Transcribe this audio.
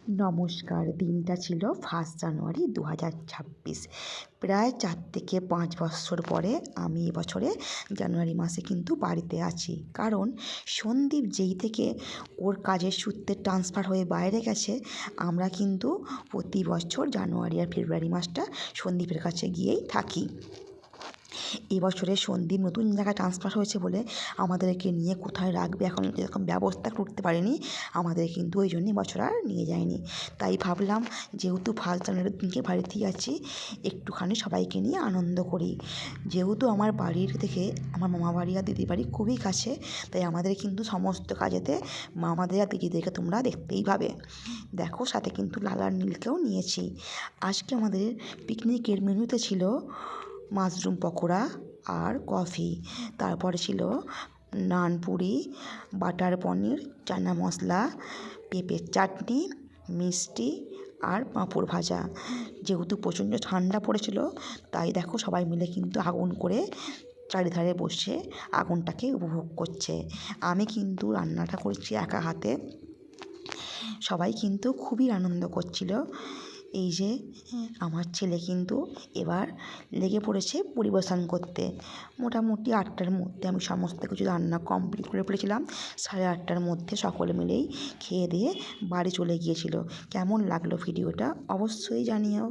নমস্কার। দিনটা ছিল 1 জানুয়ারি 2026। প্রায় 4 থেকে 5 বৎসর পরে আমি এবছরে জানুয়ারি মাসে কিন্তু বাড়িতে আছি। কারণ সন্দীপ যেই থেকে ওর কাজের সূত্রে ট্রান্সফার হয়ে বাইরে গেছে, আমরা কিন্তু প্রতি বছর জানুয়ারি আর ফেব্রুয়ারি মাসটা সন্দীপের কাছে গিয়েই থাকি। এবছরে সন্দীপ নতুন জায়গায় ট্রান্সফার হয়েছে বলে আমাদেরকে নিয়ে কোথায় রাখবে এখন এরকম ব্যবস্থা করতে পারেনি। আমাদের কিন্তু ওই জন্য এবছর আর নিয়ে যায়নি। তাই ভাবলাম যেহেতু 1 জানুয়ারির দিনকে বাড়িতেই আছি, একটুখানি সবাইকে নিয়ে আনন্দ করি। যেহেতু আমার বাড়ির থেকে আমার মামা বাড়ি আর দিদির বাড়ি খুবই কাছে, তাই আমাদের কিন্তু সমস্ত কাজেতে মামাদের আর দিদিদেরকে তোমরা দেখতেই পাবে। দেখো, সাথে কিন্তু লাল আর নীলকেও নিয়েছি। আজকে আমাদের পিকনিকের মেনুতে ছিল মাশরুম পকোড়া আর কফি। তারপরে ছিল নান পুরি, বাটার পনির, চানা মশলা, পেঁপের চাটনি, মিষ্টি আর পাঁপড় ভাজা। যেহেতু প্রচণ্ড ঠান্ডা পড়েছিল, তাই দেখো সবাই মিলে কিন্তু আগুন করে চারিধারে বসে আগুনটাকে উপভোগ করছে। আমি কিন্তু রান্নাটা করছি একা হাতে। সবাই কিন্তু খুবই আনন্দ করছিল। এই যে আমার ছেলে কিন্তু এবার লেগে পড়েছে পরিবেশন করতে। মোটামুটি 8টার মধ্যে আমি সমস্ত কিছু রান্না কমপ্লিট করে ফেলেছিলাম। 8:30টার মধ্যে সকলে মিলেই খেয়ে দিয়ে বাড়ি চলে গিয়েছিল। কেমন লাগলো ভিডিওটা অবশ্যই জানিও।